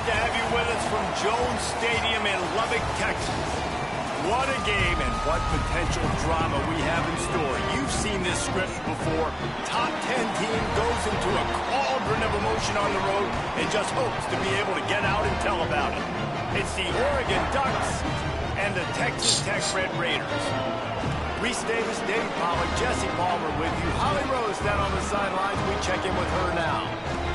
to have you with us from Jones Stadium in Lubbock, Texas. What a game and what potential drama we have in store. You've seen this script before. Top 10 team goes into a cauldron of emotion on the road and just hopes to be able to get out and tell about it. It's the Oregon Ducks and the Texas Tech Red Raiders. Reese Davis, Dave Pollack, Jesse Palmer with you. Holly Rose down on the sidelines. We check in with her now.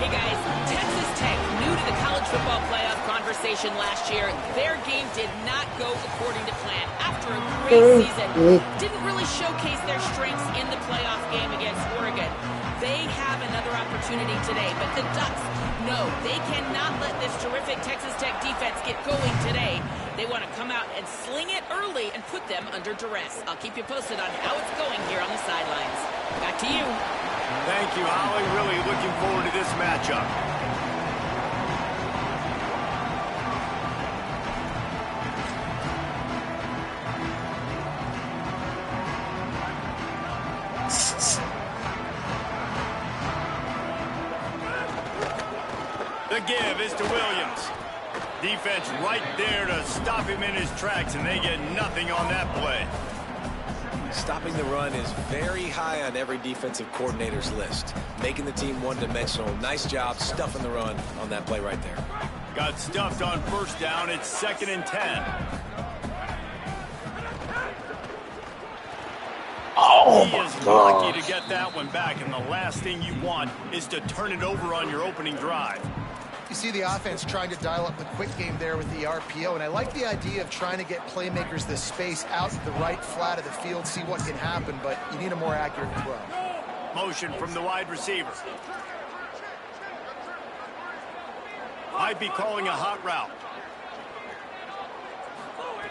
Hey guys, Texas Tech, new to the college football playoff conversation last year. Their game did not go according to plan. After a great season, didn't really showcase their strengths in the playoff game against Oregon. They have another opportunity today, but the Ducks, no, they cannot let this terrific Texas Tech defense get going today. They want to come out and sling it early and put them under duress. I'll keep you posted on how it's going here on the sidelines. Back to you. Thank you, Holly. Really looking forward to this matchup. The give is to Williams. Defense right there to stop him in his tracks, and they get nothing on that play. Stopping the run is very high on every defensive coordinator's list. Making the team one-dimensional. Nice job stuffing the run on that play right there. Got stuffed on first down. It's 2nd and 10. Oh, he is lucky to get that one back, and the last thing you want is to turn it over on your opening drive. You see the offense trying to dial up the quick game there with the RPO, and I like the idea of trying to get playmakers this space out to the right flat of the field, see what can happen, but you need a more accurate throw. Motion from the wide receiver. Might be calling a hot route.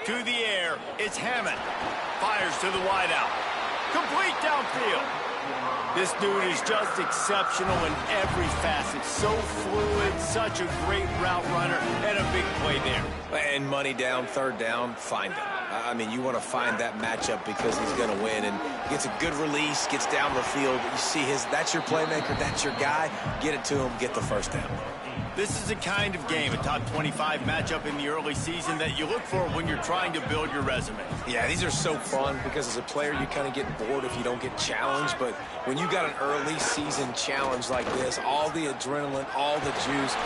To the air, it's Hammond. Fires to the wideout. Complete downfield. This dude is just exceptional in every facet. So fluid, such a great route runner, and a big play there. And money down, 3rd down, find him. I mean, you want to find that matchup because he's going to win. And gets a good release, gets down the field. You see that's your playmaker, that's your guy. Get it to him, get the 1st down. This is a kind of game, a top 25 matchup in the early season that you look for when you're trying to build your resume. Yeah, these are so fun because as a player, you kind of get bored if you don't get challenged. But when you got an early season challenge like this, all the adrenaline, all the juice.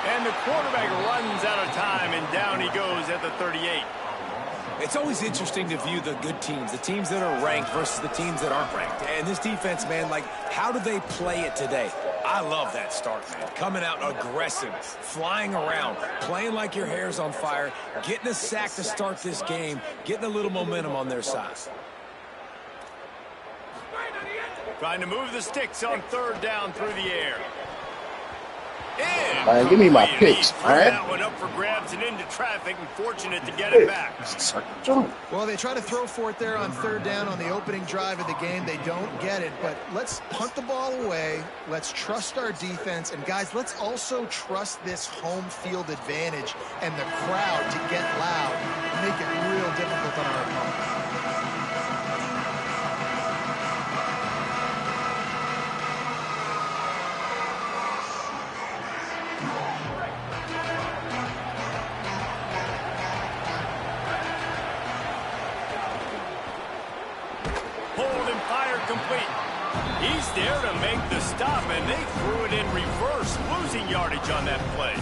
And the quarterback runs out of time, and down he goes at the 38. It's always interesting to view the good teams, the teams that are ranked versus the teams that aren't ranked. And this defense, man, like, how do they play it today? I love that start, man. Coming out aggressive, flying around, playing like your hair's on fire, getting a sack to start this game, getting a little momentum on their side. Trying to move the sticks on 3rd down through the air. Man, give me my picks, man. That one up for grabs and into traffic, and fortunate to get it back. Well, they try to throw for it there on 3rd down on the opening drive of the game. They don't get it, but let's punt the ball away. Let's trust our defense. And, guys, let's also trust this home field advantage and the crowd to get loud and make it real difficult on our opponents. Complete. He's there to make the stop, and they threw it in reverse, losing yardage on that play.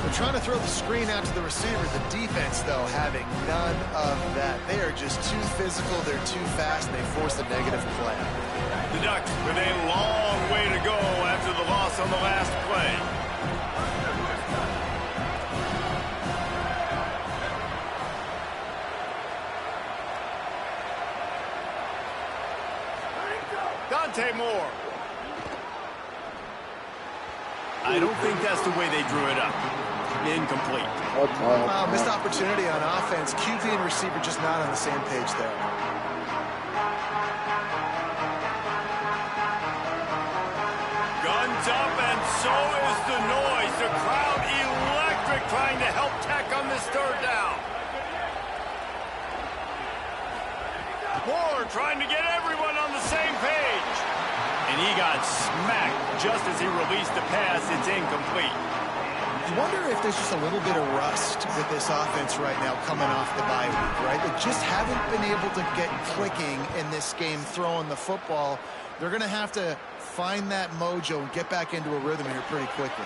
They're trying to throw the screen out to the receiver. The defense, though, having none of that. They are just too physical. They're too fast, and they force the negative play. The Ducks with a long way to go after the loss on the last play. Dante Moore. I don't think that's the way they drew it up. Incomplete. Missed opportunity on offense. QB and receiver just not on the same page there. Guns up, and so is the noise. The crowd electric, trying to help Tech on this 3rd down. Moore trying to get everyone on the same page. And he got smacked just as he released the pass. It's incomplete. I wonder if there's just a little bit of rust with this offense right now coming off the bye week, right? They just haven't been able to get clicking in this game throwing the football. They're going to have to find that mojo and get back into a rhythm here pretty quickly.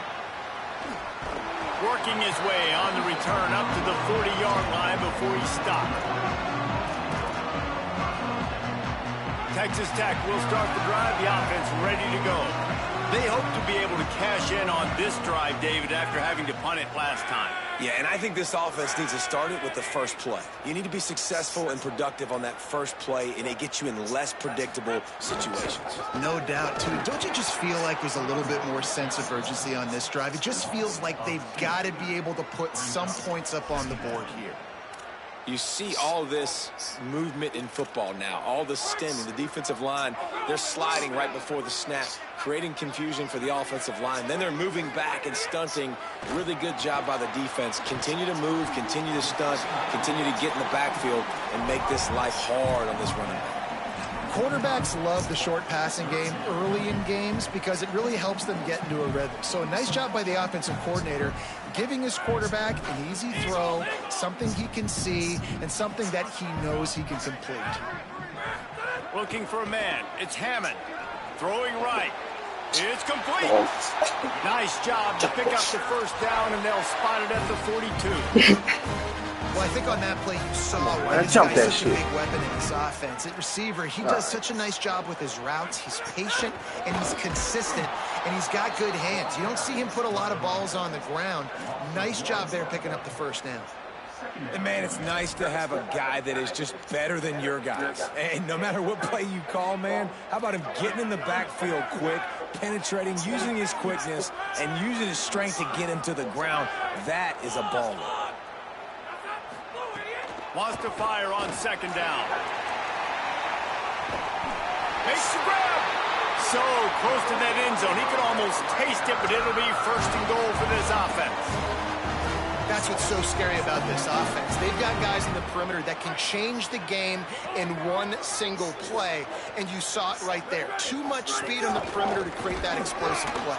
Working his way on the return up to the 40-yard line before he stopped. Texas Tech will start the drive. The offense ready to go. They hope to be able to cash in on this drive, David, after having to punt it last time. Yeah, and I think this offense needs to start it with the first play. You need to be successful and productive on that first play, and it gets you in less predictable situations. No doubt, too. Don't you just feel like there's a little bit more sense of urgency on this drive? It just feels like they've got to be able to put some points up on the board here. You see all this movement in football now, all the stemming, the defensive line, they're sliding right before the snap, creating confusion for the offensive line. Then they're moving back and stunting. Really good job by the defense. Continue to move, continue to stunt, continue to get in the backfield and make this life hard on this running back. Quarterbacks love the short passing game early in games because it really helps them get into a rhythm. So a nice job by the offensive coordinator giving his quarterback an easy throw, something he can see, and something that he knows he can complete. Looking for a man. It's Hammond. Throwing right. It's complete. Nice job to pick up the first down, and they'll spot it at the 42. Well, I think on that play you saw why this guy's such a big weapon in this offense. At receiver, he does such a nice job with his routes. He's patient, and he's consistent, and he's got good hands. You don't see him put a lot of balls on the ground. Nice job there picking up the first down. And, man, it's nice to have a guy that is just better than your guys. And no matter what play you call, man, how about him getting in the backfield quick, penetrating, using his quickness, and using his strength to get him to the ground. That is a baller. Wants to fire on second down. Makes the grab. So close to that end zone. He could almost taste it, but it'll be first and goal for this offense. That's what's so scary about this offense. They've got guys in the perimeter that can change the game in one single play, and you saw it right there. Too much speed on the perimeter to create that explosive play.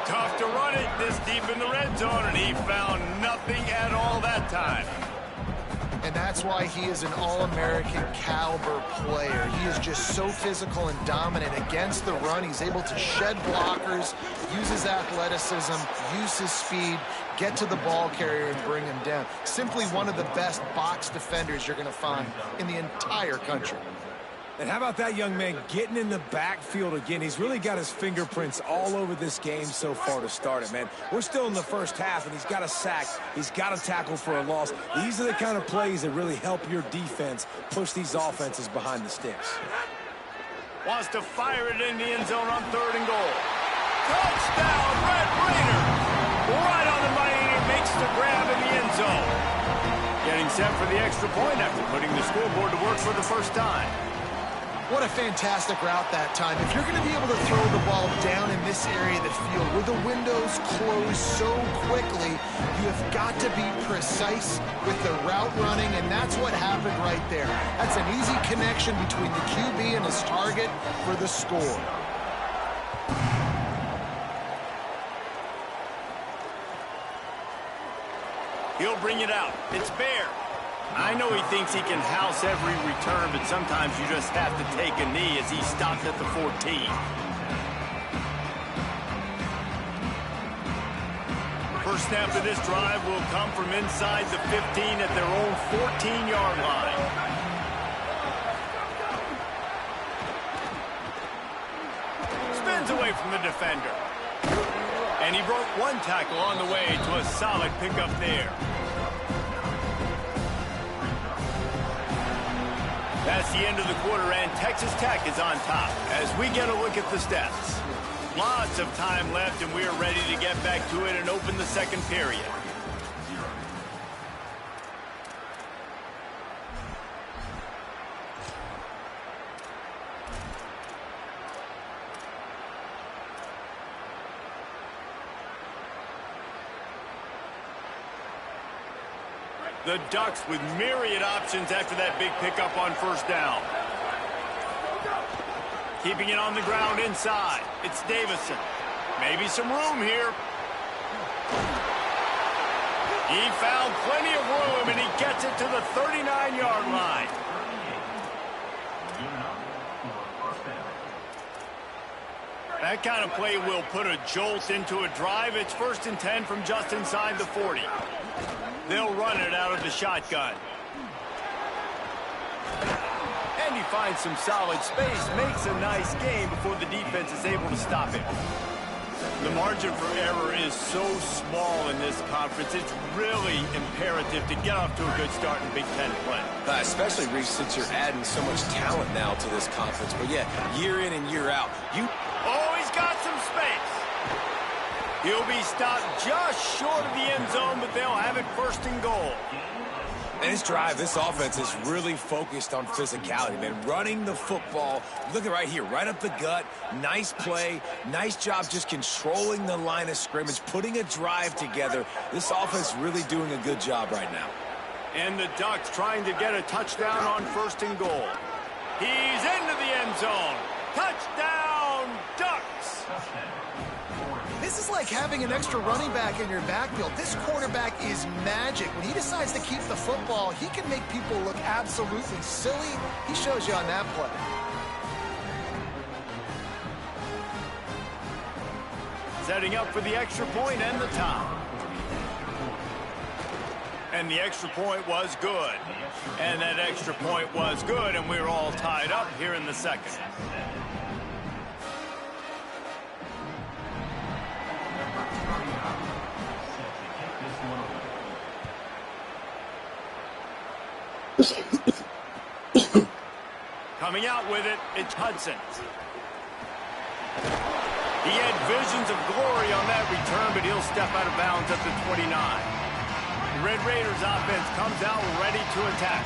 Tough to run it this deep in the red zone, and he found nothing at all that time. And that's why he is an All-American caliber player. He is just so physical and dominant against the run. He's able to shed blockers, use his athleticism, use his speed, get to the ball carrier and bring him down. Simply one of the best box defenders you're going to find in the entire country. And how about that young man getting in the backfield again? He's really got his fingerprints all over this game so far to start it, man. We're still in the first half, and he's got a sack. He's got a tackle for a loss. These are the kind of plays that really help your defense push these offenses behind the sticks. Wants to fire it in the end zone on third and goal. Touchdown, Red Raider! Right on the money, and he makes the grab in the end zone. Getting set for the extra point after putting the scoreboard to work for the first time. What a fantastic route that time. If you're going to be able to throw the ball down in this area of the field where the windows close so quickly, you have got to be precise with the route running, and that's what happened right there. That's an easy connection between the QB and his target for the score. He'll bring it out. It's Bear. I know he thinks he can house every return, but sometimes you just have to take a knee as he stopped at the 14. First snap of this drive will come from inside the 15 at their own 14-yard line. Spins away from the defender. And he broke one tackle on the way to a solid pickup there. That's the end of the quarter, and Texas Tech is on top as we get a look at the stats. Lots of time left, and we're ready to get back to it and open the second period. The Ducks with myriad options after that big pickup on first down. Keeping it on the ground inside. It's Davison. Maybe some room here. He found plenty of room, and he gets it to the 39-yard line. That kind of play will put a jolt into a drive. It's 1st and 10 from just inside the 40. They'll run it out of the shotgun. And he finds some solid space, makes a nice gain before the defense is able to stop him. The margin for error is so small in this conference, it's really imperative to get off to a good start in Big Ten play. Especially, Reese, since you're adding so much talent now to this conference. But yeah, year in and year out, Oh, he's got some space. He'll be stopped just short of the end zone, but they'll have it 1st and goal. And this drive, this offense is really focused on physicality, man. Running the football. Look at right here, right up the gut. Nice play. Nice job just controlling the line of scrimmage, putting a drive together. This offense really doing a good job right now. And the Ducks trying to get a touchdown on 1st and goal. He's into the end zone. Touchdown, Ducks! This is like having an extra running back in your backfield. This quarterback is magic. When he decides to keep the football, he can make people look absolutely silly. He shows you on that play. Setting up for the extra point and the tie. And the extra point was good. And that extra point was good, and we're all tied up here in the 2nd. Coming out with it, it's Hudson. He had visions of glory on that return, but he'll step out of bounds at the 29. The Red Raiders offense comes out ready to attack.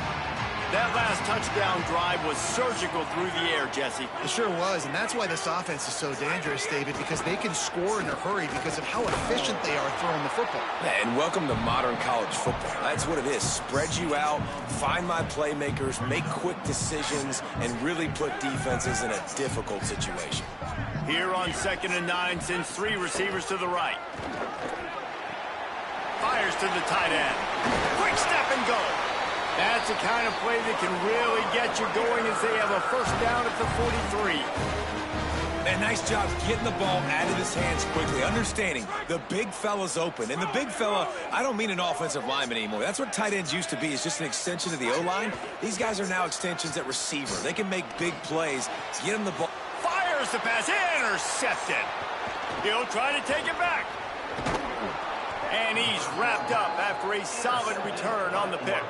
That last touchdown drive was surgical through the air, Jesse. It sure was, and that's why this offense is so dangerous, David, because they can score in a hurry because of how efficient they are throwing the football. Yeah, and welcome to modern college football. That's what it is. Spread you out, find my playmakers, make quick decisions, and really put defenses in a difficult situation. Here on 2nd and 9, sends 3 receivers to the right. Fires to the tight end. Quick step and go. That's the kind of play that can really get you going as they have a 1st down at the 43. And nice job getting the ball out of his hands quickly, understanding the big fella's open. And the big fella, I don't mean an offensive lineman anymore. That's what tight ends used to be, is just an extension of the O-line. These guys are now extensions at receiver. They can make big plays, get him the ball. Fires the pass, intercepted. He'll try to take it back. And he's wrapped up after a solid return on the pick.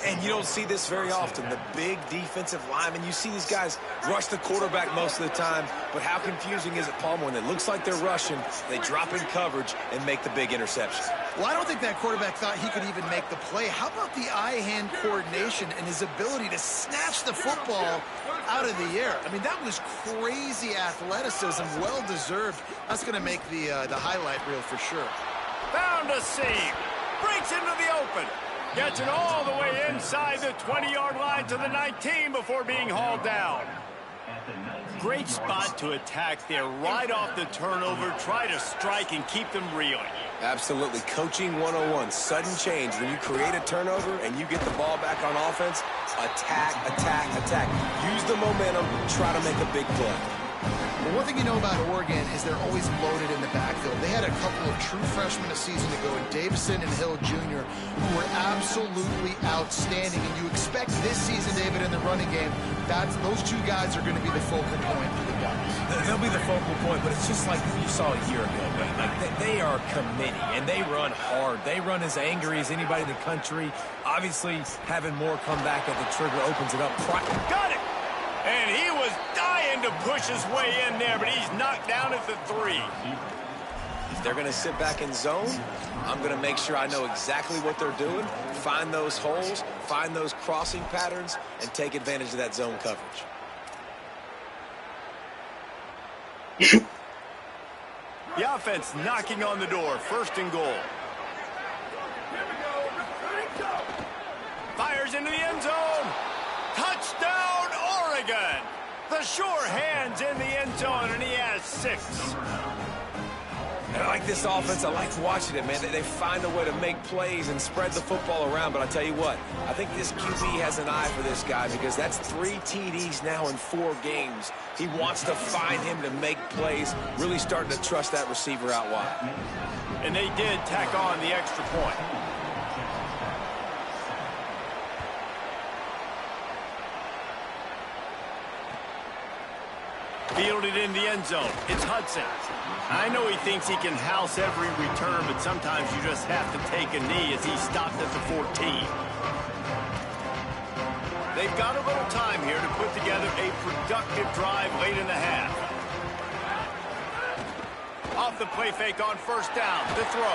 And you don't see this very often. The big defensive linemen, you see these guys rush the quarterback most of the time, but how confusing is it, Palmer, when it looks like they're rushing, they drop in coverage and make the big interception? Well, I don't think that quarterback thought he could even make the play. How about the eye-hand coordination and his ability to snatch the football out of the air? I mean, that was crazy athleticism, well-deserved. That's going to make the highlight reel for sure. Found a seam. Breaks into the open. Gets it all the way inside the 20-yard line to the 19 before being hauled down. Great spot to attack there right off the turnover. Try to strike and keep them reeling. Absolutely. Coaching 101. Sudden change. When you create a turnover and you get the ball back on offense, attack, attack, attack. Use the momentum. Try to make a big play. Well, one thing you know about Oregon is they're always loaded in the backfield. They had a couple of true freshmen a season ago in Davison and Hill Jr. who were absolutely outstanding. And you expect this season, David, in the running game, those 2 guys are going to be the focal point for the Ducks. They'll be the focal point, but it's just like you saw a year ago, man. Like they are committed, and they run hard. They run as angry as anybody in the country. Obviously, having more come back at the trigger opens it up. Got it! And he was dying to push his way in there, but he's knocked down at the 3. If they're going to sit back in zone, I'm going to make sure I know exactly what they're doing, find those holes, find those crossing patterns, and take advantage of that zone coverage. The offense knocking on the door, 1st and goal. Fires into the end zone. Touchdown, Oregon. The sure hands in the end zone, and he has 6. And I like this offense. I like watching it, man. They find a way to make plays and spread the football around. But I tell you what, I think this QB has an eye for this guy because that's 3 TDs now in 4 games. He wants to find him to make plays, really starting to trust that receiver out wide. And they did tack on the extra point. Fielded in the end zone. It's Hudson. I know he thinks he can house every return, but sometimes you just have to take a knee as he stopped at the 14. They've got a little time here to put together a productive drive late in the half. Off the play fake on first down. The throw.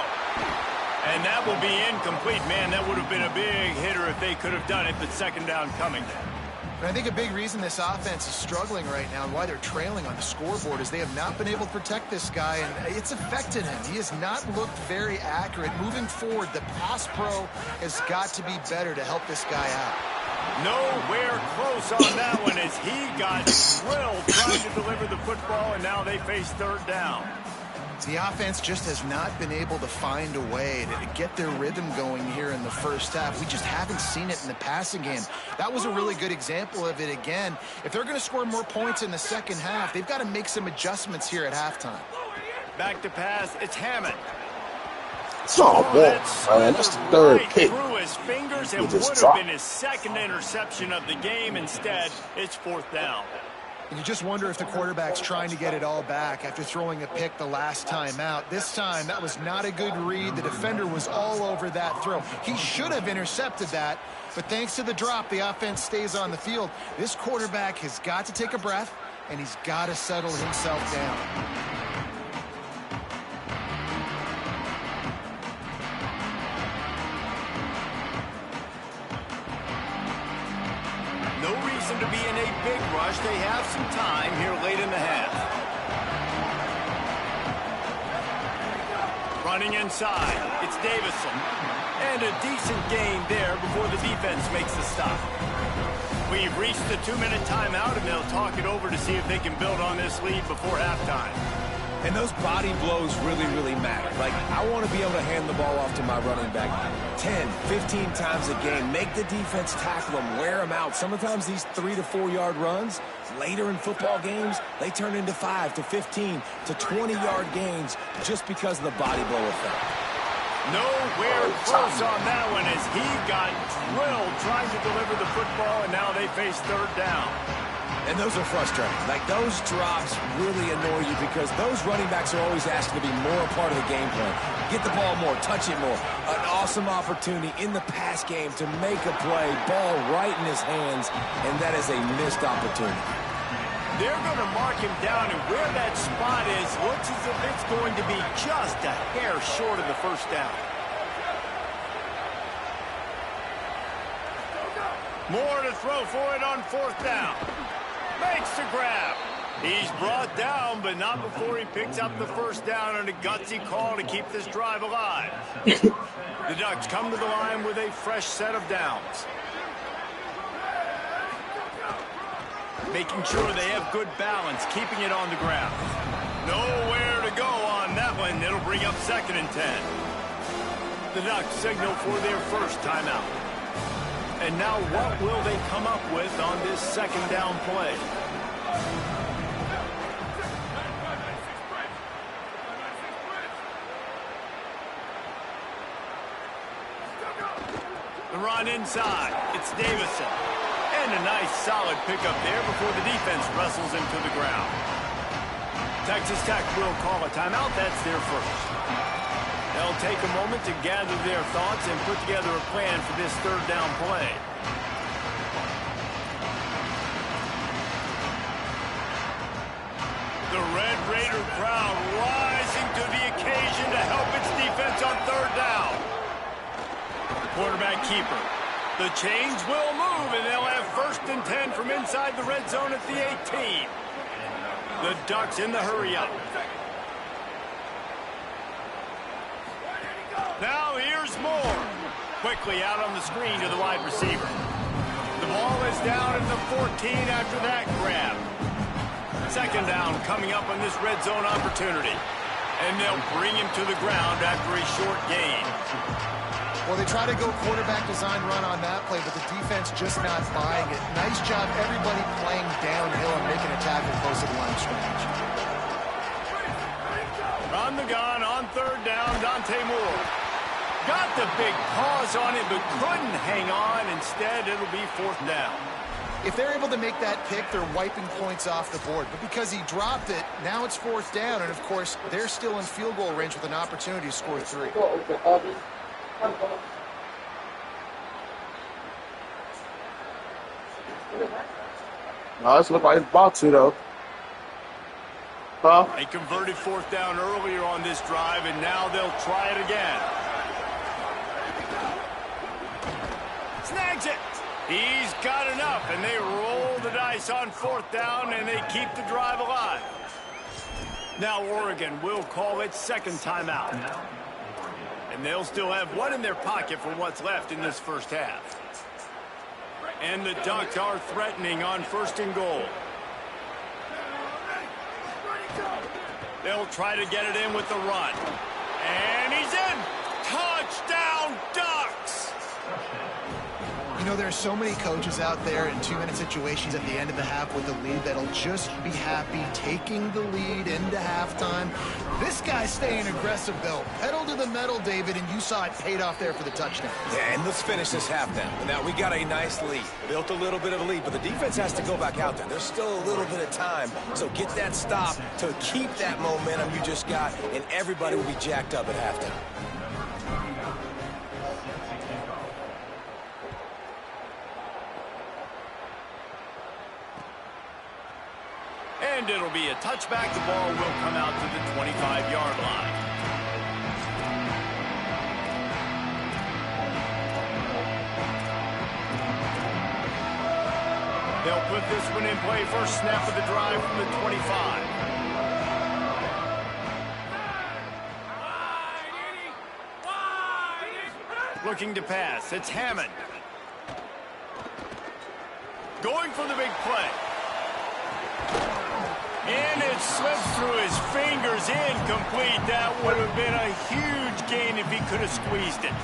And that will be incomplete. Man, that would have been a big hitter if they could have done it, but second down coming. And I think a big reason this offense is struggling right now and why they're trailing on the scoreboard is they have not been able to protect this guy, and it's affected him. He has not looked very accurate. Moving forward, the pass pro has got to be better to help this guy out. Nowhere close on that one as he got drilled trying to deliver the football, and now they face third down. The offense just has not been able to find a way to get their rhythm going here in the first half. We just haven't seen it in the passing game. That was a really good example of it again. If they're going to score more points in the second half, they've got to make some adjustments here at halftime. Back to pass, it's Hammond. Oh, boy, man, that's the third pick. Through his fingers, it would have been his second interception of the game. Instead, it's fourth down. And you just wonder if the quarterback's trying to get it all back after throwing a pick the last time out. This time, that was not a good read. The defender was all over that throw. He should have intercepted that, but thanks to the drop, the offense stays on the field. This quarterback has got to take a breath, and he's got to settle himself down. No reason to be in a big rush. They have some time here late in the half. Running inside, it's Davison. And a decent gain there before the defense makes the stop. We've reached the 2-minute timeout, and they'll talk it over to see if they can build on this lead before halftime. And those body blows really, really matter. Like, I want to be able to hand the ball off to my running back 10, 15 times a game. Make the defense tackle them, wear them out. Sometimes these 3 to 4 yard runs, later in football games, they turn into 5 to 15 to 20 yard gains just because of the body blow effect. Nowhere close on that one as he got drilled trying to deliver the football, and now they face third down. And those are frustrating. Like, those drops really annoy you because those running backs are always asking to be more a part of the game plan. Get the ball more, touch it more. An awesome opportunity in the pass game to make a play, ball right in his hands, and that is a missed opportunity. They're going to mark him down, and where that spot is looks as if it's going to be just a hair short of the first down. More to throw for it on fourth down. Makes the grab. He's brought down, but not before he picks up the first down on a gutsy call to keep this drive alive. The Ducks come to the line with a fresh set of downs. Making sure they have good balance, keeping it on the ground. Nowhere to go on that one. It'll bring up 2nd and 10. The Ducks signal for their first timeout. And now what will they come up with on this second down play? The run inside. It's Davison. And a nice solid pickup there before the defense wrestles him to the ground. Texas Tech will call a timeout. That's their first. They'll take a moment to gather their thoughts and put together a plan for this third down play. The Red Raider crowd rising to the occasion to help its defense on third down. Quarterback keeper. The chains will move, and they'll have 1st and 10 from inside the red zone at the 18. The Ducks in the hurry up. Now here's more. Quickly out on the screen to the wide receiver. The ball is down at the 14 after that grab. 2nd down coming up on this red zone opportunity. And they'll bring him to the ground after a short gain. Well, they try to go quarterback design run on that play, but the defense just not buying it. Nice job, everybody playing downhill and making a tackle close to the line of scrimmage. On the gun, on third down, Dante Moore. Got the big pause on it, but couldn't hang on. Instead, it'll be fourth down. If they're able to make that pick, they're wiping points off the board. But because he dropped it, now it's fourth down. And, of course, they're still in field goal range with an opportunity to score 3. No, it's look like it's about to, though. Huh? They converted fourth down earlier on this drive, and now they'll try it again. Snags it. He's got enough, and they roll the dice on fourth down, and they keep the drive alive. Now Oregon will call its second timeout. And they'll still have one in their pocket for what's left in this first half. And the Ducks are threatening on first and goal. They'll try to get it in with the run. And he's in. Touchdown, Ducks! You know, there are so many coaches out there in 2-minute situations at the end of the half with the lead that'll just be happy taking the lead into halftime. This guy's staying aggressive, though. Pedal to the metal, David, and you saw it paid off there for the touchdown. Yeah, and let's finish this half now. Now, we got a nice lead. Built a little bit of a lead, but the defense has to go back out there. There's still a little bit of time, so get that stop to keep that momentum you just got, and everybody will be jacked up at halftime. And it'll be a touchback. The ball will come out to the 25-yard line. They'll put this one in play. First snap of the drive from the 25. Looking to pass. It's Hammond. Going for the big play. And it slips through his fingers, incomplete. That would have been a huge gain if he could have squeezed it.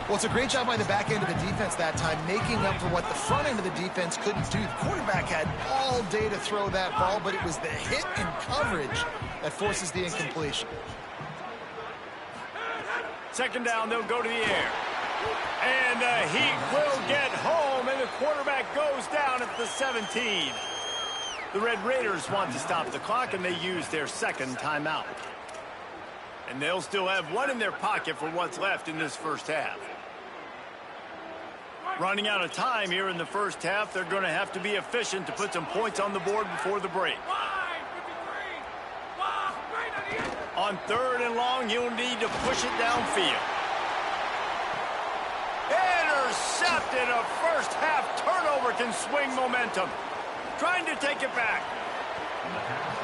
Well, it's a great job by the back end of the defense that time, making up for what the front end of the defense couldn't do. The quarterback had all day to throw that ball, but it was the hit and coverage that forces the incompletion. Second down, they'll go to the air. And the Heat will get home, and the quarterback goes down at the 17. The Red Raiders want to stop the clock, and they use their second timeout. And they'll still have one in their pocket for what's left in this first half. Running out of time here in the first half, they're going to have to be efficient to put some points on the board before the break. On third and long, you'll need to push it downfield. Intercepted. A first half turnover can swing momentum. Trying to take it back.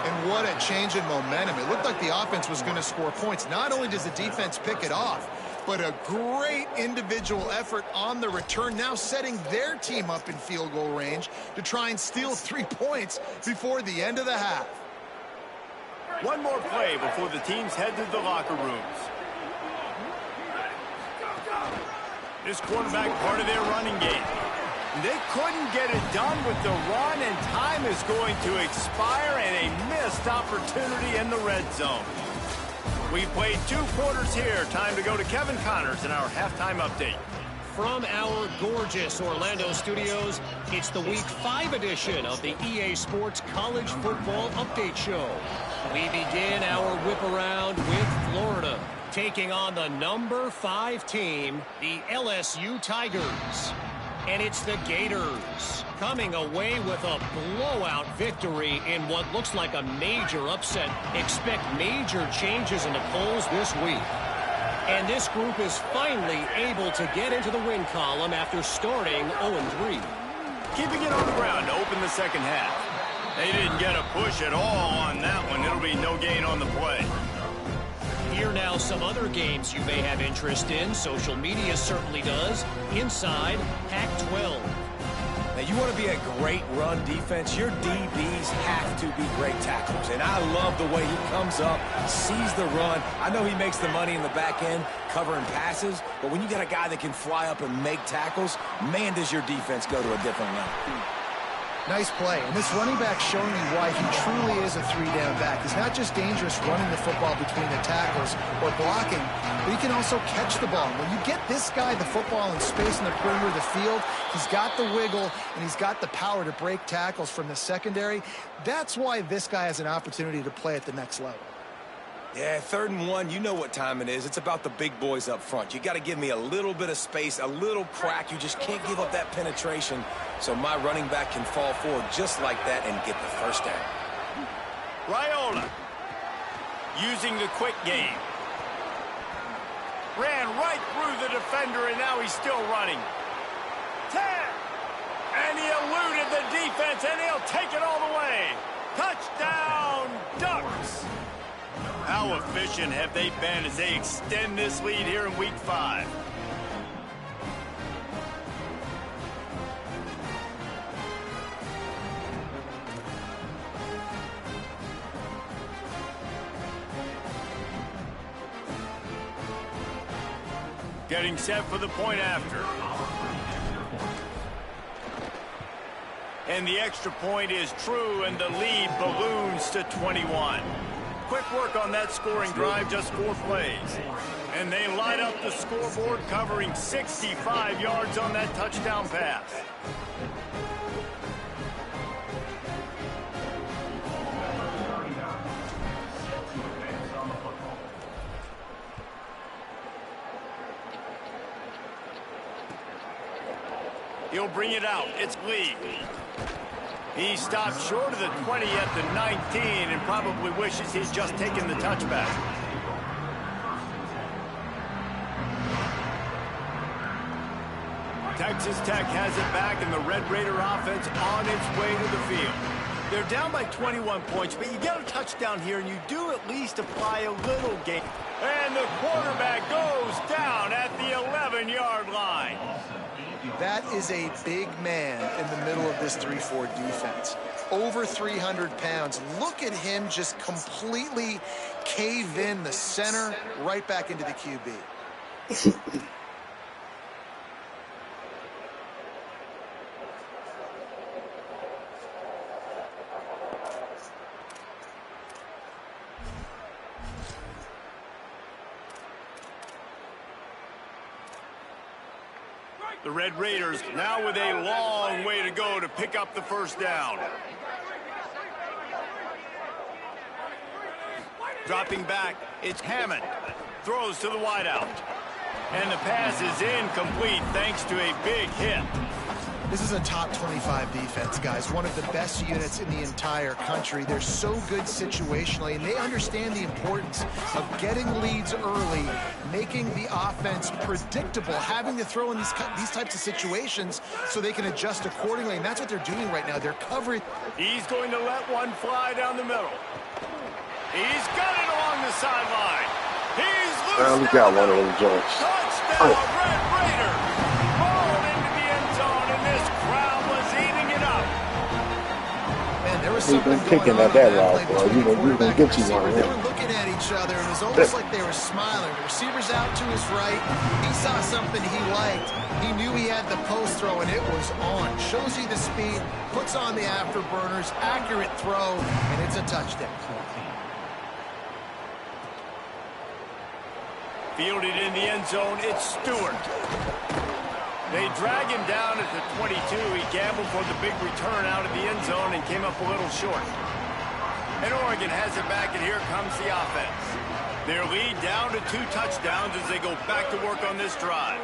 And what a change in momentum. It looked like the offense was going to score points. Not only does the defense pick it off, but a great individual effort on the return, now setting their team up in field goal range to try and steal 3 points before the end of the half. One more play before the teams head to the locker rooms. This quarterback part of their running game. They couldn't get it done with the run, and time is going to expire, and a missed opportunity in the red zone. We played 2 quarters here. Time to go to Kevin Connors in our halftime update. From our gorgeous Orlando studios, it's the Week 5 edition of the EA Sports College Football Update Show. We begin our whip around with Florida, taking on the number 5 team, the LSU Tigers. And it's the Gators coming away with a blowout victory in what looks like a major upset. Expect major changes in the polls this week. And this group is finally able to get into the win column after starting 0-3. Keeping it on the ground to open the second half. They didn't get a push at all on that one. It'll be no gain on the play. Here now some other games you may have interest in. Social media certainly does. Inside Pac-12. Now, you want to be a great run defense, your DBs have to be great tacklers. And I love the way he comes up, sees the run. I know he makes the money in the back end covering passes, but when you got a guy that can fly up and make tackles, man, does your defense go to a different level. Nice play. And this running back showing you why he truly is a three-down back. He's not just dangerous running the football between the tackles or blocking, but he can also catch the ball. When you get this guy the football in space in the perimeter of the field, he's got the wiggle and he's got the power to break tackles from the secondary. That's why this guy has an opportunity to play at the next level. Yeah, 3rd and 1, you know what time it is. It's about the big boys up front. You got to give me a little bit of space, a little crack. You just can't give up that penetration so my running back can fall forward just like that and get the first down. Raiola using the quick game. Ran right through the defender, and now he's still running. 10. And he eluded the defense, and he'll take it all the way. Touchdown, Ducks. How efficient have they been as they extend this lead here in Week 5? Getting set for the point after. And the extra point is true, and the lead balloons to 21. Quick work on that scoring drive, just 4 plays. And they light up the scoreboard, covering 65 yards on that touchdown pass. He'll bring it out. It's Lee. He stopped short of the 20 at the 19 and probably wishes he'd just taken the touchback. Texas Tech has it back, and the Red Raider offense on its way to the field. They're down by 21 points, but you get a touchdown here, and you do at least apply a little game. And the quarterback goes down at the 11-yard line. That is a big man in the middle of this 3-4 defense. Over 300 pounds. Look at him just completely cave in the center, right back into the QB. The Red Raiders now with a long way to go to pick up the first down. Dropping back, it's Hammond. Throws to the wideout. And the pass is incomplete thanks to a big hit. This is a top 25 defense, guys. One of the best units in the entire country. They're so good situationally, and they understand the importance of getting leads early, making the offense predictable, having to throw in these types of situations so they can adjust accordingly, and that's what they're doing right now. They're covering. He's going to let one fly down the middle. He's got it along the sideline. He's loose. We got one of them joints. Touchdown, Red Raiders. Rolled into the end zone, and this crowd was eating it up. Man, there was We've something been picking going at that on route, play bro. between You're gonna quarterback get and you receiver. one. They were looking at each other. It was almost like they were smiling. The receiver's out to his right. He saw something he liked. He knew he had the post throw, and it was on. Shows you the speed, puts on the afterburners, accurate throw, and it's a touchdown. Fielded in the end zone, it's Stewart. They drag him down at the 22. He gambled for the big return out of the end zone and came up a little short. And Oregon has it back, and here comes the offense. Their lead down to 2 touchdowns as they go back to work on this drive.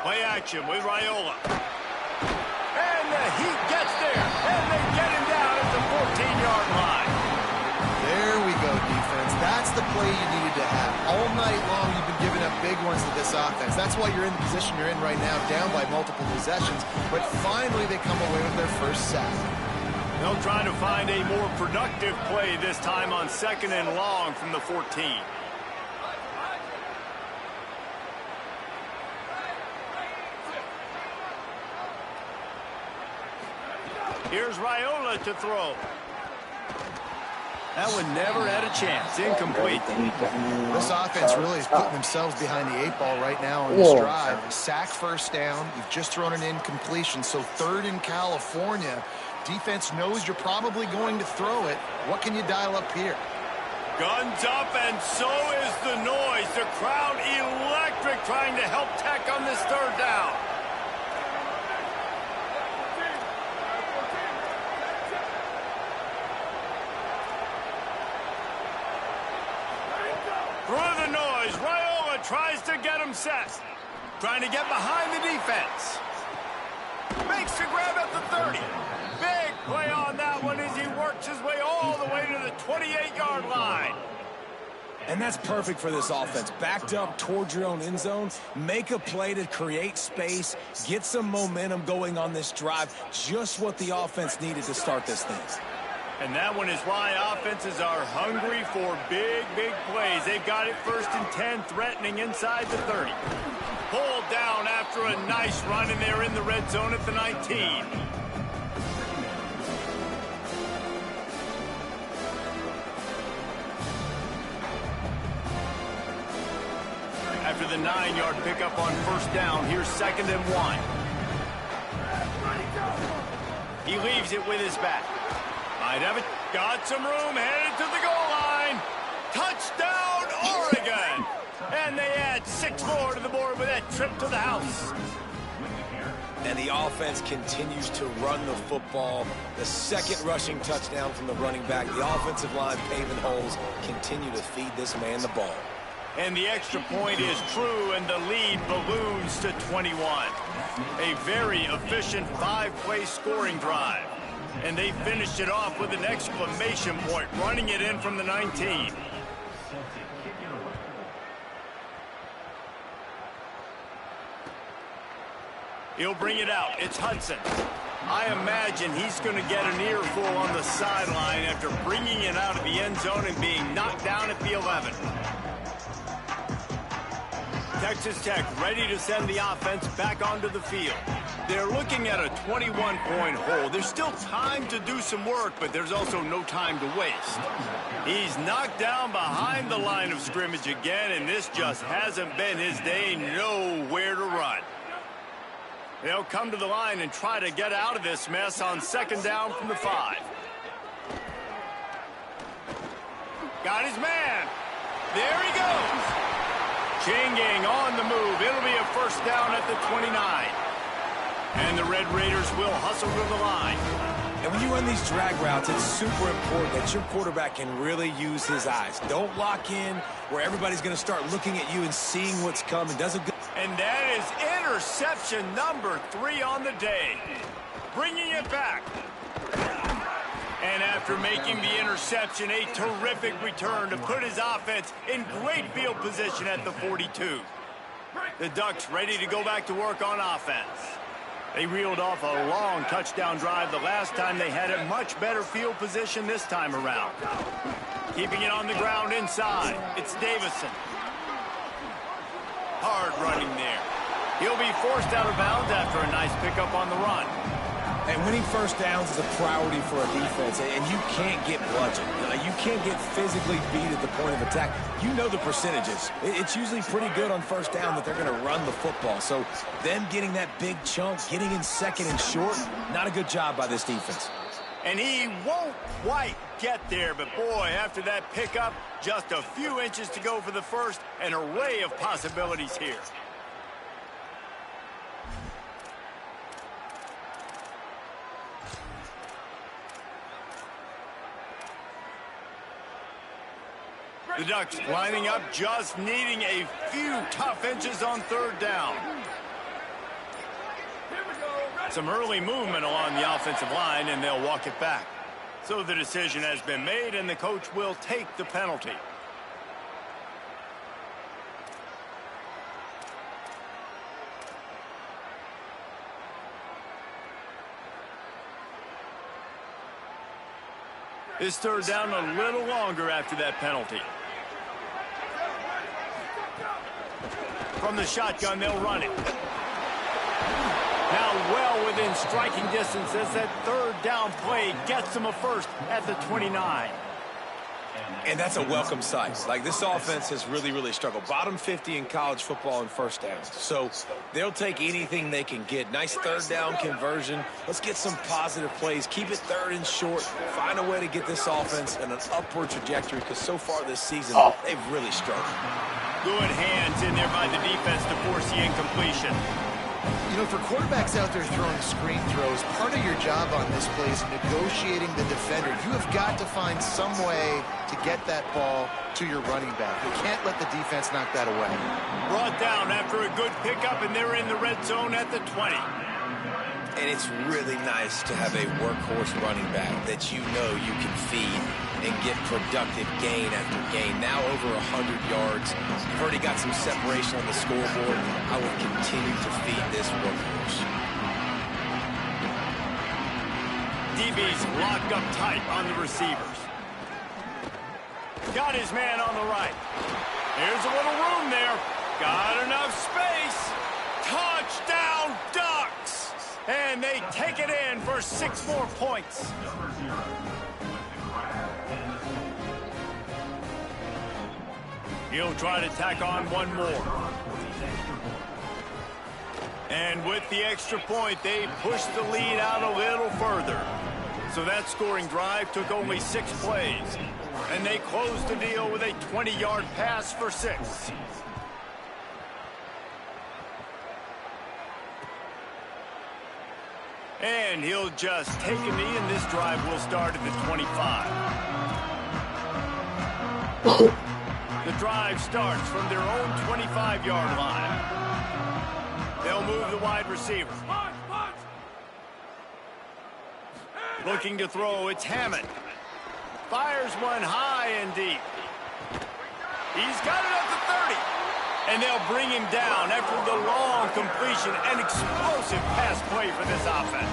Play action with Raiola. And the Heat gets there, and they get him down at the 14-yard line. There we go, defense. That's the play you needed to have. All night long, you've been giving up big ones to this offense. That's why you're in the position you're in right now, down by multiple possessions. But finally, they come away with their first sack. They'll try to find a more productive play this time on 2nd and long from the 14. Here's Raiola to throw. That one never had a chance. Incomplete. This offense really is putting themselves behind the 8 ball right now on this drive. Sack first down. You've just thrown an incompletion. So 3rd in California. Defense knows you're probably going to throw it. What can you dial up here? Guns up, and so is the noise. The crowd electric trying to help Tech on this 3rd down. Through the noise, Raiola tries to get him set. Trying to get behind the defense. Makes the grab at the 30. Big play on that one as he works his way all the way to the 28-yard line. And that's perfect for this offense. Backed up towards your own end zone, make a play to create space, get some momentum going on this drive. Just what the offense needed to start this thing. And that one is why offenses are hungry for big, big plays. They've got it 1st and 10, threatening inside the 30. Pulled down after a nice run, and they're in the red zone at the 19. After the 9-yard pickup on 1st down, here's 2nd and 1. He leaves it with his back. Might have it. Got some room, headed to the goal line. Touchdown, Oregon! And they add 6 more to the board with that trip to the house. And the offense continues to run the football. The 2nd rushing touchdown from the running back. The offensive line paving holes. Continue to feed this man the ball. And the extra point is true, and the lead balloons to 21. A very efficient 5-play scoring drive. And they finished it off with an exclamation point, running it in from the 19. He'll bring it out. It's Hudson. I imagine he's going to get an earful on the sideline after bringing it out of the end zone and being knocked down at the 11. Texas Tech ready to send the offense back onto the field. They're looking at a 21-point hole. There's still time to do some work, but there's also no time to waste. He's knocked down behind the line of scrimmage again, and this just hasn't been his day. Nowhere to run. They'll come to the line and try to get out of this mess on 2nd down from the 5. Got his man. There he goes. Changing on the move. It'll be a 1st down at the 29. And the Red Raiders will hustle to the line. And when you run these drag routes, it's super important that your quarterback can really use his eyes. Don't lock in where everybody's going to start looking at you and seeing what's coming. Does a good. And that is interception number 3 on the day. Bringing it back. And after making the interception, a terrific return to put his offense in great field position at the 42. The Ducks ready to go back to work on offense. They reeled off a long touchdown drive the last time. They had a much better field position this time around. Keeping it on the ground inside. It's Davison. Hard running there. He'll be forced out of bounds after a nice pickup on the run. And winning 1st downs is a priority for a defense, and you can't get bludgeoned. You can't get physically beat at the point of attack. You know the percentages. It's usually pretty good on 1st down that they're going to run the football. So them getting that big chunk, getting in 2nd and short, not a good job by this defense. And he won't quite get there, but boy, after that pickup, just a few inches to go for the 1st, an array of possibilities here. The Ducks lining up, just needing a few tough inches on 3rd down. Some early movement along the offensive line, and they'll walk it back. So the decision has been made, and the coach will take the penalty. This 3rd down a little longer after that penalty. From the shotgun, they'll run it. Now well within striking distance as that third down play gets them a first at the 29. And that's a welcome sight. Like, this offense has really struggled. Bottom 50 in college football in first downs. So they'll take anything they can get. Nice third down conversion. Let's get some positive plays. Keep it third and short. Find a way to get this offense in an upward trajectory, because so far this season, they've really struggled. Good hands in there by the defense to force the incompletion. You know, for quarterbacks out there throwing screen throws, part of your job on this play is negotiating the defender. You have got to find some way to get that ball to your running back. You can't let the defense knock that away. Brought down after a good pickup, and they're in the red zone at the 20. And it's really nice to have a workhorse running back that you know you can feed and get productive gain after gain. Now over 100 yards. You've already got some separation on the scoreboard. I will continue to feed this workhorse. DB's locked up tight on the receivers. Got his man on the right. Here's a little room there. Got enough space. Touchdown Ducks! And they take it in for 6 more points. He'll try to tack on one more. And with the extra point, they push the lead out a little further. So that scoring drive took only 6 plays. And they closed the deal with a 20-yard pass for 6. And he'll just take a knee, and this drive will start at the 25. The drive starts from their own 25-yard line. They'll move the wide receiver. Looking to throw, it's Hammond. Fires one high and deep. He's got it at the 30. And they'll bring him down after the long completion. An explosive pass play for this offense.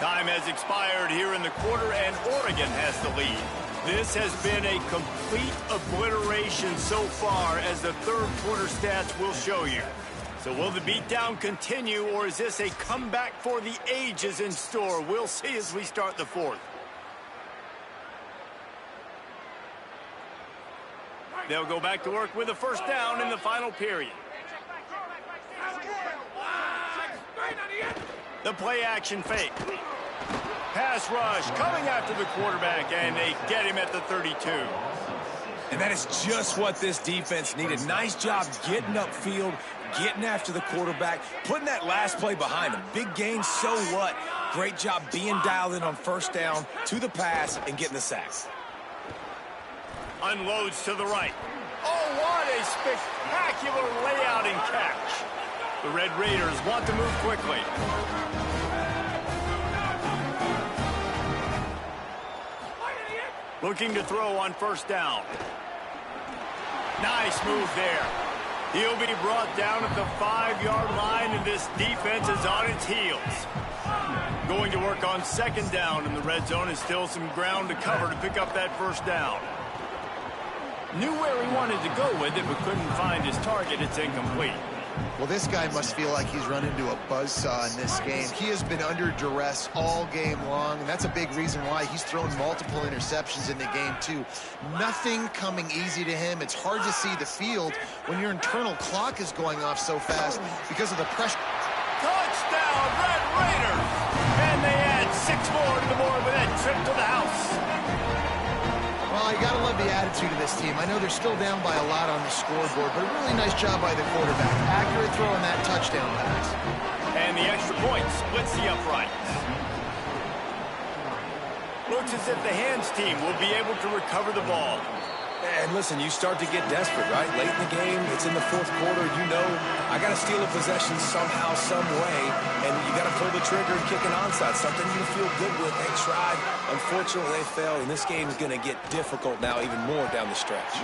Time has expired here in the quarter, and Oregon has the lead. This has been a complete obliteration so far, as the third quarter stats will show you. So will the beatdown continue, or is this a comeback for the ages in store? We'll see as we start the fourth. They'll go back to work with a first down in the final period. The play action fake. Pass rush coming after the quarterback, and they get him at the 32. And that is just what this defense needed. Nice job getting upfield, getting after the quarterback, putting that last play behind him. Big gain, so what? Great job being dialed in on first down, to the pass, and getting the sacks. Unloads to the right. Oh, what a spectacular layout and catch. The Red Raiders want to move quickly. Looking to throw on first down. Nice move there. He'll be brought down at the 5-yard line, and this defense is on its heels. Going to work on second down in the red zone, and still some ground to cover to pick up that first down. Knew where he wanted to go with it, but couldn't find his target. It's incomplete. Well, this guy must feel like he's run into a buzzsaw in this game. He has been under duress all game long, and that's a big reason why he's thrown multiple interceptions in the game, too. Nothing coming easy to him. It's hard to see the field when your internal clock is going off so fast because of the pressure. Touchdown, Red Raiders! And they add 6 more to the board with that trip to the house. Well, you got to love the attitude of this team. I know they're still down by a lot on the scoreboard, but a really nice job by the quarterback. Accurate throw on that touchdown pass. And the extra point splits the uprights. Looks as if the hands team will be able to recover the ball. And listen, you start to get desperate, right? Late in the game, it's in the fourth quarter. You know, I got to steal a possession somehow, some way, and you got to pull the trigger and kick an onside. Something you feel good with. They tried. Unfortunately, they failed, and this game is going to get difficult now, even more down the stretch.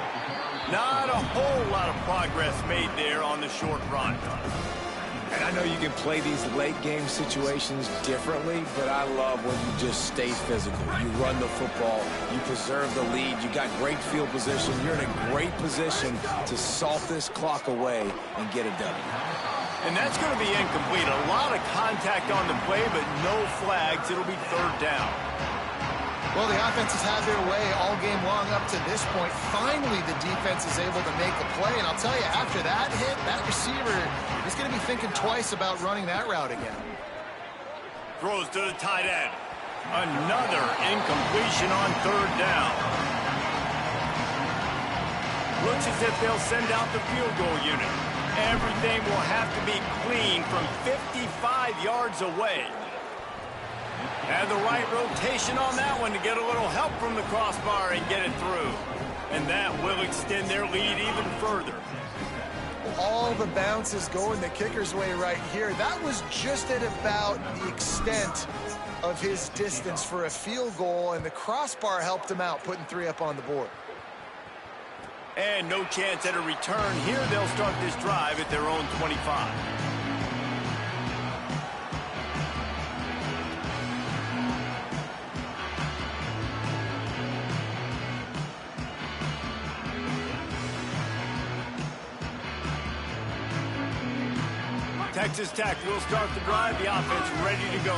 Not a whole lot of progress made there on the short run. And I know you can play these late-game situations differently, but I love when you just stay physical. You run the football. You preserve the lead. You got great field position. You're in a great position to salt this clock away and get it done. And that's going to be incomplete. A lot of contact on the play, but no flags. It'll be third down. Well, the offense has had their way all game long up to this point. Finally, the defense is able to make a play. And I'll tell you, after that hit, that receiver is going to be thinking twice about running that route again. Throws to the tight end. Another incompletion on third down. Looks as if they'll send out the field goal unit. Everything will have to be clean from 55 yards away. Had the right rotation on that one to get a little help from the crossbar and get it through. And that will extend their lead even further. All the bounces going the kicker's way right here. That was just at about the extent of his distance for a field goal, and the crossbar helped him out, putting 3 up on the board. And no chance at a return here. They'll start this drive at their own 25. Texas Tech will start the drive. The offense ready to go.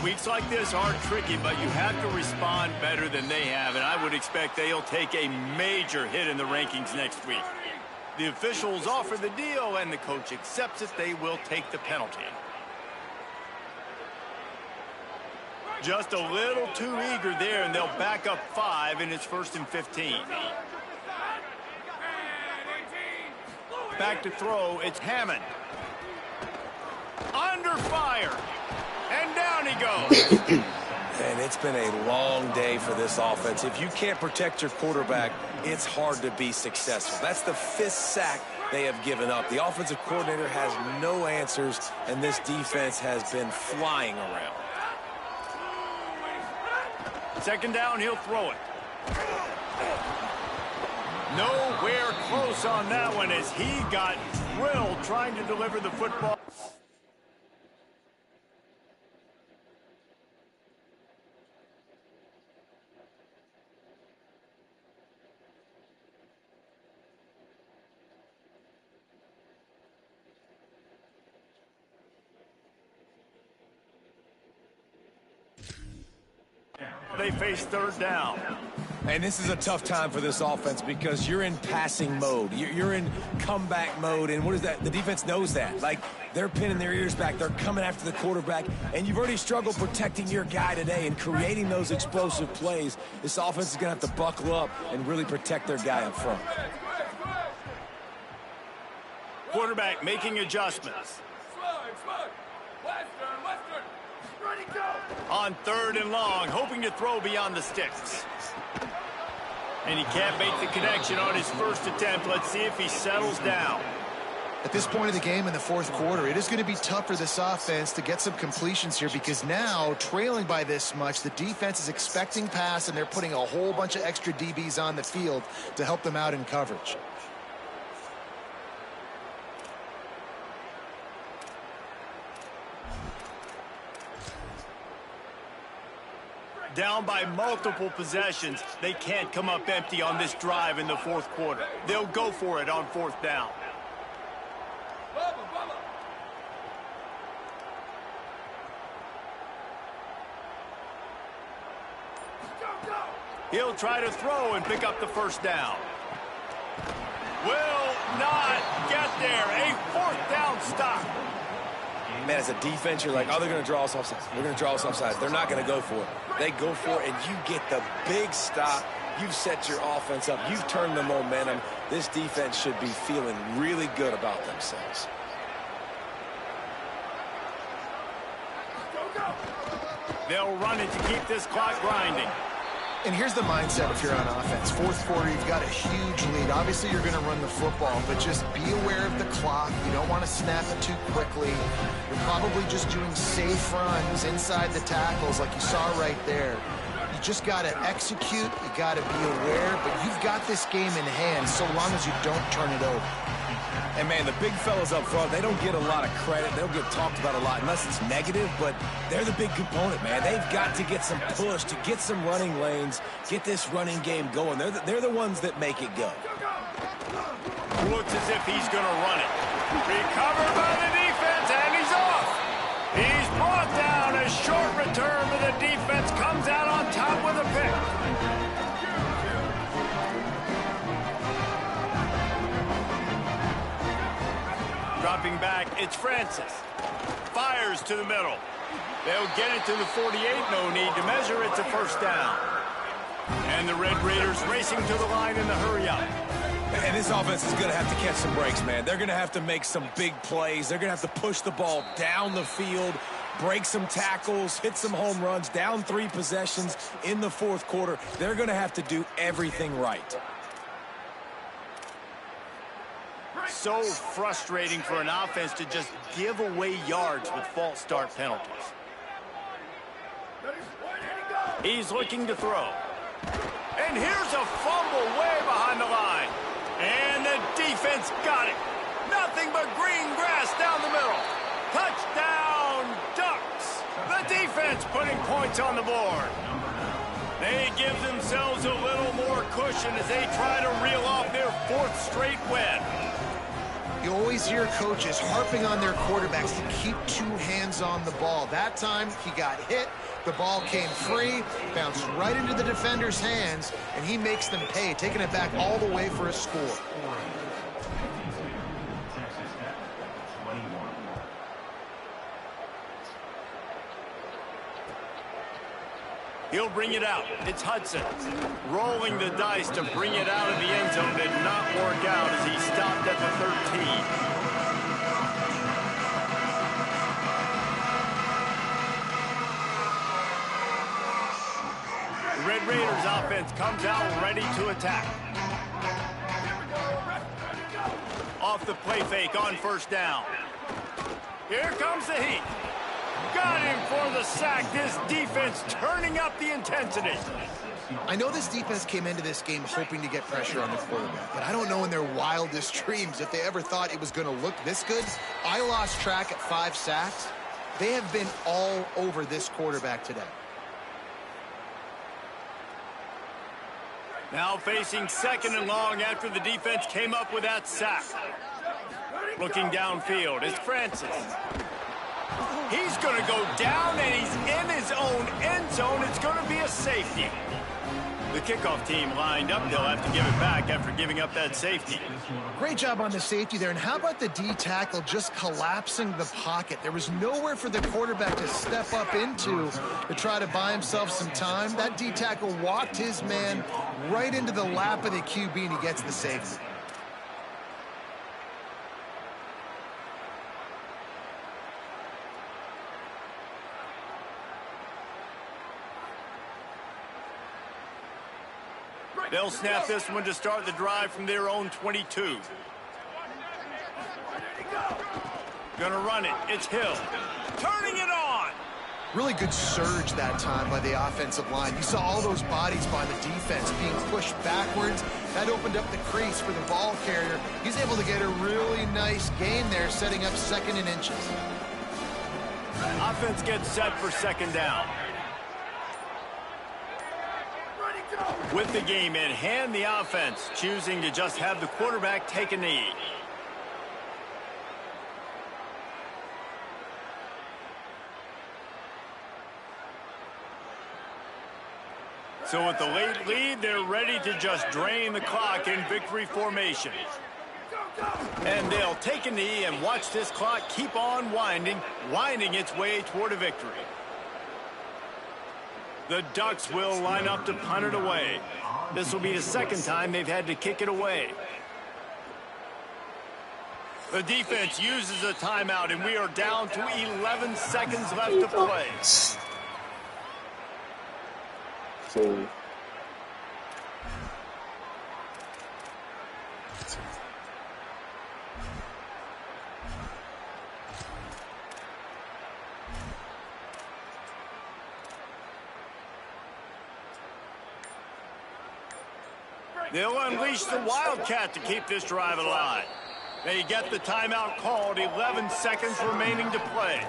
Weeks like this are tricky, but you have to respond better than they have, and I would expect they'll take a major hit in the rankings next week. The officials offer the deal, and the coach accepts it. They will take the penalty. Just a little too eager there, and they'll back up 5, and it's 1st and 15. Back to throw, it's Hammond. Under fire. And down he goes. And it's been a long day for this offense. If you can't protect your quarterback, it's hard to be successful. That's the 5th sack they have given up. The offensive coordinator has no answers, and this defense has been flying around. 2nd down, he'll throw it. Nowhere close on that one as he got drilled trying to deliver the football. They face 3rd down. And this is a tough time for this offense because you're in passing mode. You're in comeback mode. And what is that? The defense knows that. Like, they're pinning their ears back. They're coming after the quarterback. And you've already struggled protecting your guy today and creating those explosive plays. This offense is going to have to buckle up and really protect their guy up front. Quarterback making adjustments. On 3rd and long, hoping to throw beyond the sticks. And he can't make the connection on his first attempt. Let's see if he settles down. At this point of the game in the 4th quarter, it is going to be tough for this offense to get some completions here because now, trailing by this much, the defense is expecting pass, and they're putting a whole bunch of extra DBs on the field to help them out in coverage. Down by multiple possessions. They can't come up empty on this drive in the 4th quarter. They'll go for it on 4th down. He'll try to throw and pick up the 1st down. Will not get there. A 4th down stop. Man, as a defense, you're like, oh, they're going to draw us offside. They're going to draw us offside. They're not going to go for it. They go for it, and you get the big stop. You've set your offense up. You've turned the momentum. This defense should be feeling really good about themselves. They'll run it to keep this clock grinding. And here's the mindset if you're on offense. 4th quarter, you've got a huge lead. Obviously, you're going to run the football, but just be aware of the clock. You don't want to snap it too quickly. You're probably just doing safe runs inside the tackles like you saw right there. You just got to execute. You got to be aware, but you've got this game in hand so long as you don't turn it over. And, man, the big fellas up front, they don't get a lot of credit. They don't get talked about a lot unless it's negative, but they're the big component, man. They've got to get some push, to get some running lanes, get this running game going. They're the ones that make it go. Looks as if he's going to run it. Recovered by the defense. dropping back. It's Francis. Fires to the middle. They'll get it to the 48. No need to measure. It's a first down. And the Red Raiders racing to the line in the hurry-up. And this offense is going to have to catch some breaks, man. They're going to have to make some big plays. They're going to have to push the ball down the field, break some tackles, hit some home runs, down 3 possessions in the fourth quarter. They're going to have to do everything right. So frustrating for an offense to just give away yards with false start penalties. He's looking to throw. And here's a fumble way behind the line. And the defense got it. Nothing but green grass down the middle. Touchdown, Ducks. The defense putting points on the board. They give themselves a little more cushion as they try to reel off their 4th straight win. You always hear coaches harping on their quarterbacks to keep 2 hands on the ball. That time, he got hit. The ball came free, bounced right into the defender's hands, and he makes them pay, taking it back all the way for a score. He'll bring it out. It's Hudson. Rolling the dice to bring it out of the end zone did not work out as he stopped at the 13. The Red Raiders offense comes out ready to attack. Off the play fake on first down. Here comes the heat. Got him for the sack. This defense turning up the intensity. I know this defense came into this game hoping to get pressure on the quarterback, but I don't know in their wildest dreams if they ever thought it was going to look this good. I lost track at 5 sacks. They have been all over this quarterback today. Now facing 2nd and long after the defense came up with that sack. Looking downfield, it's Francis. He's going to go down, and he's in his own end zone. It's going to be a safety. The kickoff team lined up. They'll have to give it back after giving up that safety. Great job on the safety there. And how about the D tackle just collapsing the pocket? There was nowhere for the quarterback to step up into to try to buy himself some time. That D tackle walked his man right into the lap of the QB, and he gets the safety. They'll snap this one to start the drive from their own 22. Gonna run it. It's Hill. Turning it on. Really good surge that time by the offensive line. You saw all those bodies by the defense being pushed backwards. That opened up the crease for the ball carrier. He's able to get a really nice gain there, setting up 2nd and inches. Offense gets set for 2nd down. With the game in hand, the offense choosing to just have the quarterback take a knee. So with the late lead, they're ready to just drain the clock in victory formation. And they'll take a knee and watch this clock keep on winding its way toward a victory. The Ducks will line up to punt it away. This will be the 2nd time they've had to kick it away. The defense uses a timeout, and we are down to 11 seconds left to play. So they'll unleash the Wildcat to keep this drive alive. They get the timeout called, 11 seconds remaining to play.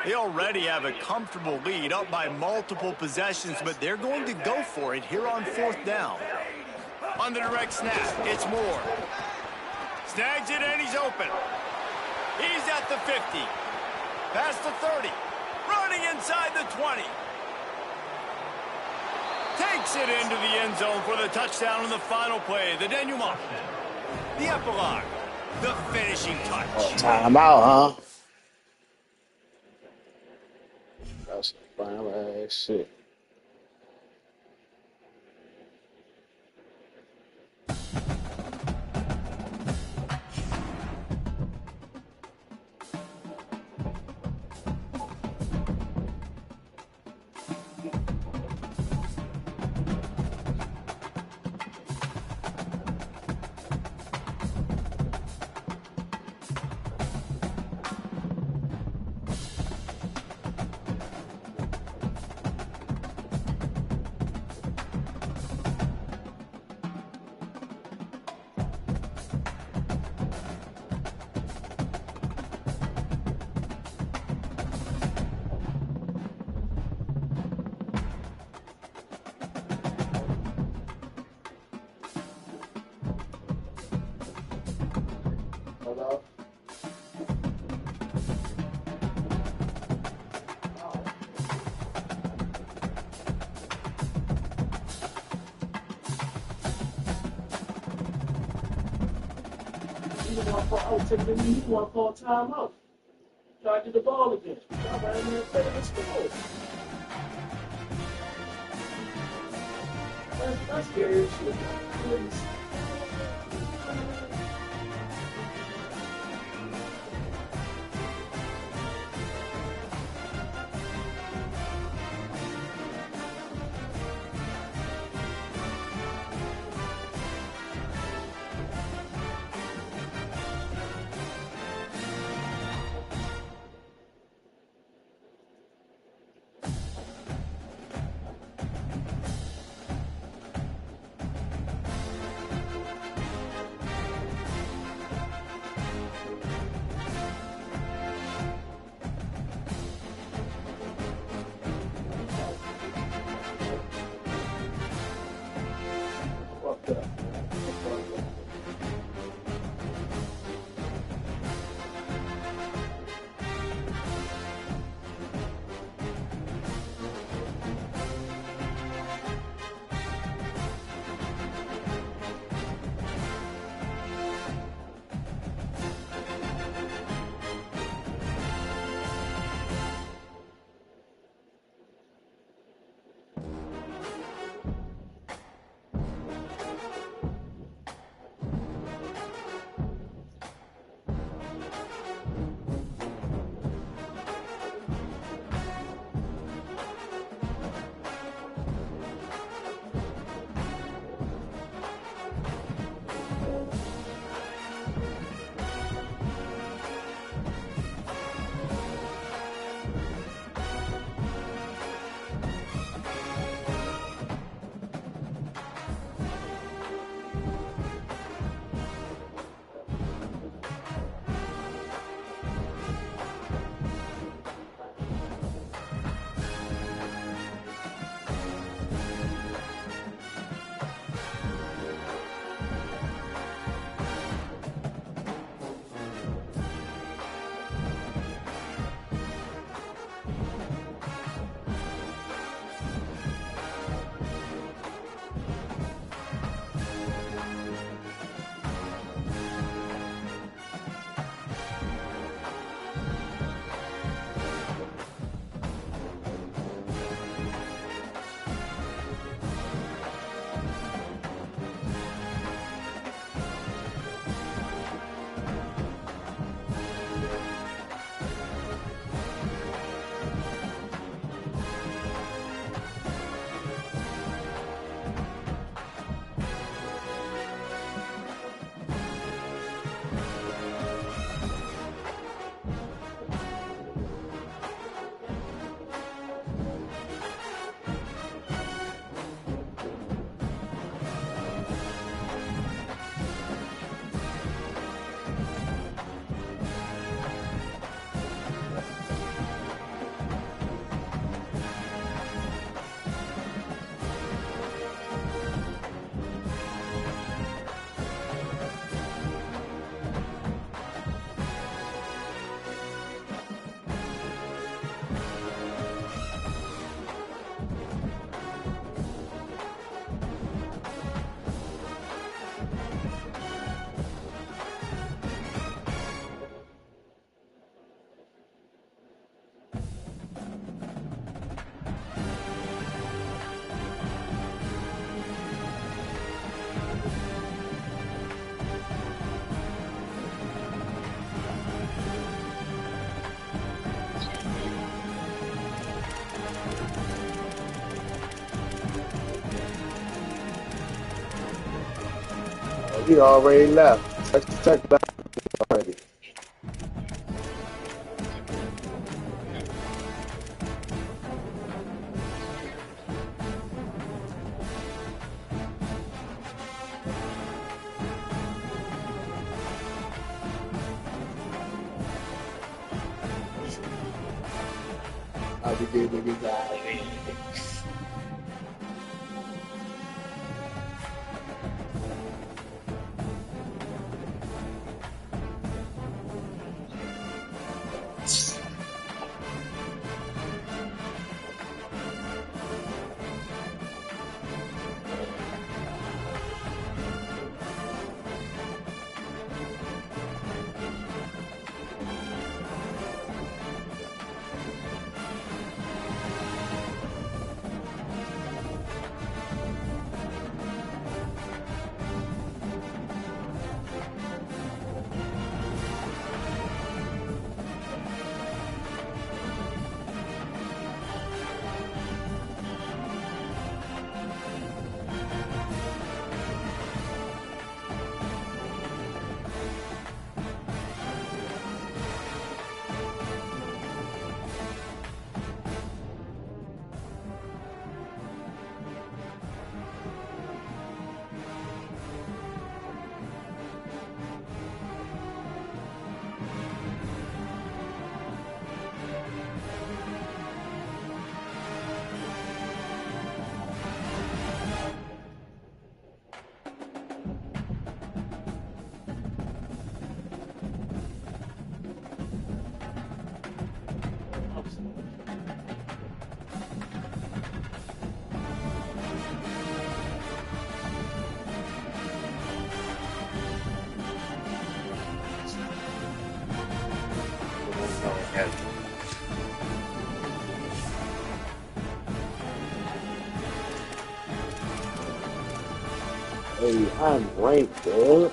They already have a comfortable lead, up by multiple possessions, but they're going to go for it here on 4th down. On the direct snap, it's Moore. snags it, and he's open. He's at the 50. Past the 30. Running inside the 20. Takes it into the end zone for the touchdown in the final play. The denouement. The epilogue. The finishing touch. Oh, timeout, huh? That's some final ass shit. Hello? I was taking me, he want to call time out. Try to get the ball again. I ran in there and played the score. That's scary as shit. Please. He already left. Texas Tech left already. I'll be getting niggas out of here. Hey, I'm ranked, dude.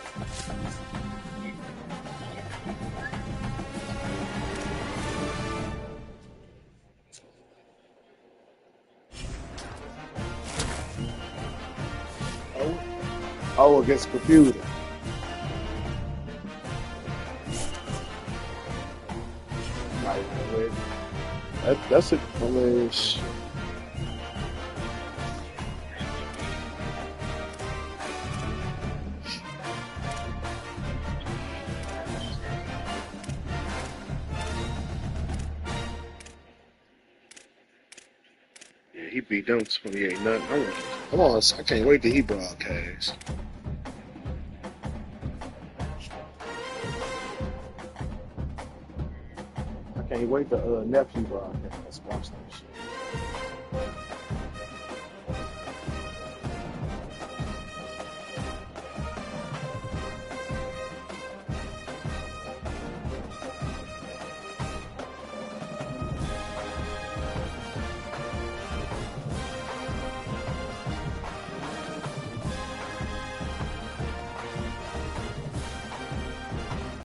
Oh, against computer. That's it. I mean, yeah, he beat them 28-0. Come on, I can't wait till he broadcast. I can't wait to nephew broadcast. Watch that shit.